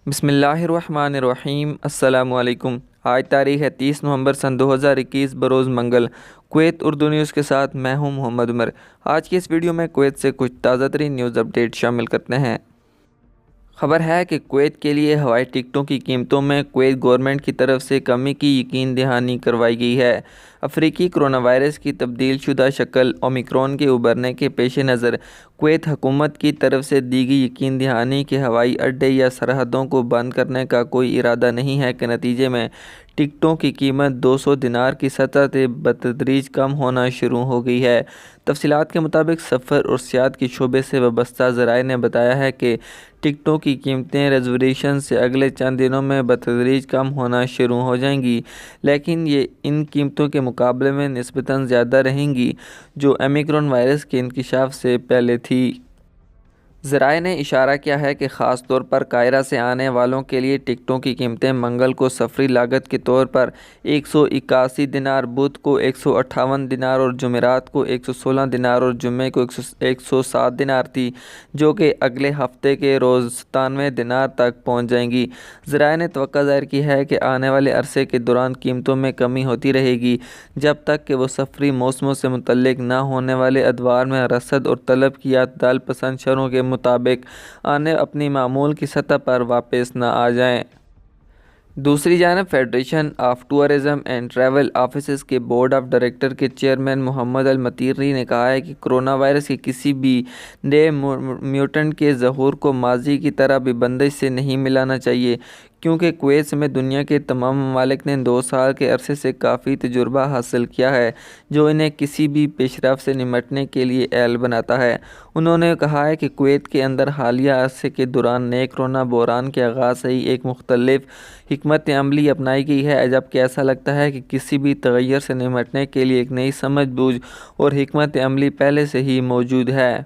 بسم اللہ الرحمن الرحیم۔ السلام علیکم۔ آج تاریخ ہے 30 نومبر سن 2021 بروز منگل۔ کویت اردو نیوز کے ساتھ میں ہوں محمد عمر۔ آج کی اس ویڈیو میں کویت سے کچھ تازہ ترین نیوز اپڈیٹ شامل کرتے ہیں۔ خبر ہے کہ کویت کے لیے ہوائی ٹکٹوں کی قیمتوں میں کویت گورنمنٹ کی طرف سے کمی کی یقین دہانی کروائی گئی ہے۔ افریقی کرونا وائرس کی تبدیل شدہ شکل اومیکرون کے ابھرنے کے پیش نظر کویت حکومت کی طرف سے دی گئی یقین دہانی کہ ہوائی اڈے یا سرحدوں کو بند کرنے کا کوئی ارادہ نہیں ہے کے نتیجے میں ٹکٹوں کی قیمت 200 دینار کی سطح سے بتدریج کم ہونا شروع ہو گئی ہے۔ تفصیلات کے مطابق سفر اور سیاحت کے شعبے سے وابستہ ذرائع نے بتایا ہے کہ ٹکٹوں کی قیمتیں ریزرویشن سے اگلے چند دنوں میں بتدریج کم ہونا شروع ہو جائیں گی، لیکن یہ ان قیمتوں کے مقابلے میں نسبتاً زیادہ رہیں گی جو اومیکرون وائرس کے انکشاف سے پہلے تھی۔ ذرائع نے اشارہ کیا ہے کہ خاص طور پر قاہرہ سے آنے والوں کے لیے ٹکٹوں کی قیمتیں منگل کو سفری لاگت کے طور پر 181 دینار، بدھ کو 158 دینار اور جمعرات کو 116 دینار اور جمعے کو 107 دینار تھی، جو کہ اگلے ہفتے کے روز 97 دینار تک پہنچ جائیں گی۔ ذرائع نے توقع ظاہر کی ہے کہ آنے والے عرصے کے دوران قیمتوں میں کمی ہوتی رہے گی جب تک کہ وہ سفری موسموں سے متعلق نہ ہونے والے ادوار میں رصد اور طلب کی اعتدال پسند شرحوں کے مطابق اپنی معمول کی سطح پر واپس نہ آ جائیں۔ دوسری جانب federation of tourism and travel offices کے بورڈ آف ڈائریکٹر کے چیئرمین محمد المطیری نے کہا ہے کہ کرونا وائرس کے کسی بھی نئے میوٹنٹ کے ظہور کو ماضی کی طرح بھی بندش سے نہیں ملانا چاہیے، کیونکہ کویت سمیت دنیا کے تمام ممالک نے 2 سال کے عرصے سے کافی تجربہ حاصل کیا ہے جو انہیں کسی بھی پیش رفت سے نمٹنے کے لیے اہل بناتا ہے۔ انہوں نے کہا ہے کہ کویت کے اندر حالیہ عرصے کے دوران نئے کرونا بحران کے آغاز سے ہی ایک مختلف حکمت عملی اپنائی گئی ہے، جبکہ ایسا لگتا ہے کہ کسی بھی تغیر سے نمٹنے کے لیے ایک نئی سمجھ بوجھ اور حکمت عملی پہلے سے ہی موجود ہے،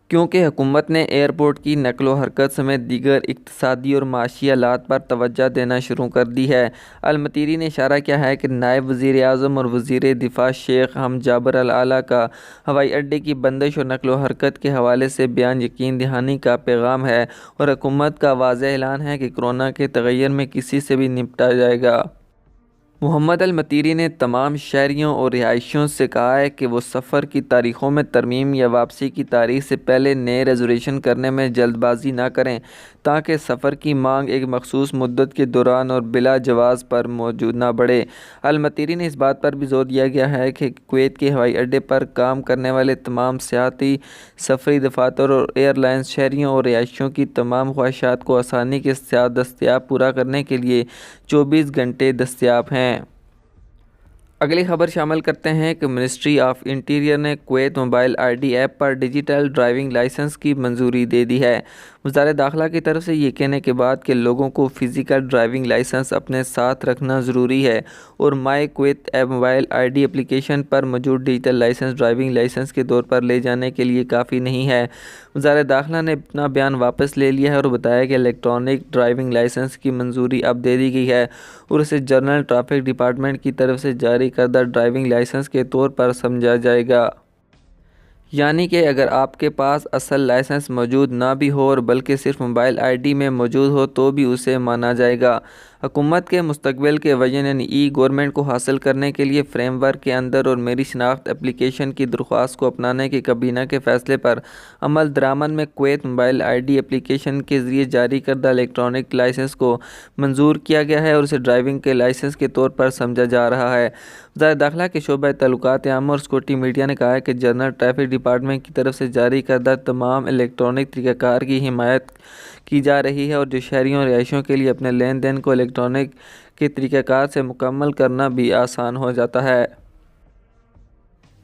کیونکہ حکومت نے ایئرپورٹ کی نقل و حرکت سمیت دیگر اقتصادی اور معاشی آلات پر توجہ دینا شروع کر دی ہے۔ المطیری نے اشارہ کیا ہے کہ نائب وزیر اعظم اور وزیر دفاع شیخ حمد جابر العالی کا ہوائی اڈے کی بندش اور نقل و حرکت کے حوالے سے بیان یقین دہانی کا پیغام ہے اور حکومت کا واضح اعلان ہے کہ کورونا کے تغیر میں کسی سے بھی نمٹا جائے گا۔ محمد المطیری نے تمام شہریوں اور رہائشیوں سے کہا ہے کہ وہ سفر کی تاریخوں میں ترمیم یا واپسی کی تاریخ سے پہلے نئے ریزرویشن کرنے میں جلد بازی نہ کریں تاکہ سفر کی مانگ ایک مخصوص مدت کے دوران اور بلا جواز پر موجود نہ بڑھے۔ المطیری نے اس بات پر بھی زور دیا گیا ہے کہ کویت کے ہوائی اڈے پر کام کرنے والے تمام سیاحتی سفری دفاتر اور ایئر لائنز شہریوں اور رہائشیوں کی تمام خواہشات کو آسانی کے ساتھ دستیاب پورا کرنے کے لیے 24 گھنٹے دستیاب ہیں۔ اگلی خبر شامل کرتے ہیں کہ منسٹری آف انٹیریئر نے کویت موبائل آئی ڈی ایپ پر ڈیجیٹل ڈرائیونگ لائسنس کی منظوری دے دی ہے۔ وزارت داخلہ کی طرف سے یہ کہنے کے بعد کہ لوگوں کو فزیکل ڈرائیونگ لائسنس اپنے ساتھ رکھنا ضروری ہے اور مائی کویت ایپ موبائل آئی ڈی اپلیکیشن پر موجود ڈیجیٹل لائسنس ڈرائیونگ لائسنس کے طور پر لے جانے کے لیے کافی نہیں ہے۔ وزارت داخلہ نے اپنا بیان واپس لے لیا ہے اور بتایا کہ الیکٹرانک ڈرائیونگ لائسنس کی منظوری اب دے دی گئی ہے اور اسے جنرل ٹریفک ڈپارٹمنٹ کی طرف سے جاری کردہ ڈرائیونگ لائسنس کے طور پر سمجھا جائے گا، یعنی کہ اگر آپ کے پاس اصل لائسنس موجود نہ بھی ہو اور بلکہ صرف موبائل آئی ڈی میں موجود ہو تو بھی اسے مانا جائے گا۔ حکومت کے مستقبل کے وژن یعنی ای گورنمنٹ کو حاصل کرنے کے لیے فریم ورک کے اندر اور میری شناخت اپلیکیشن کی درخواست کو اپنانے کے کابینہ کے فیصلے پر عمل درآمد میں کویت موبائل آئی ڈی اپلیکیشن کے ذریعے جاری کردہ الیکٹرانک لائسنس کو منظور کیا گیا ہے اور اسے ڈرائیونگ کے لائسنس کے طور پر سمجھا جا رہا ہے۔ وزارت داخلہ کے شعبہ تعلقات عامہ اور سیکورٹی میڈیا نے کہا ہے کہ جنرل ٹریفک ڈپارٹمنٹ کی طرف سے جاری کردہ تمام الیکٹرانک طریقہ کار کی حمایت کی جا رہی ہے اور جو شہریوں اور رہائشیوں کے لیے اپنے لین دین کو الیکٹرانک کے طریقہ کار سے مکمل کرنا بھی آسان ہو جاتا ہے۔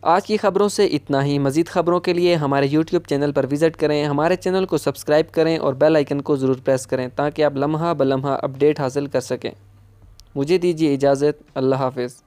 آج کی خبروں سے اتنا ہی۔ مزید خبروں کے لیے ہمارے یوٹیوب چینل پر وزٹ کریں، ہمارے چینل کو سبسکرائب کریں اور بیل آئیکن کو ضرور پریس کریں تاکہ آپ لمحہ بلمحہ اپڈیٹ حاصل کر سکیں۔ مجھے دیجیے اجازت۔ اللہ حافظ۔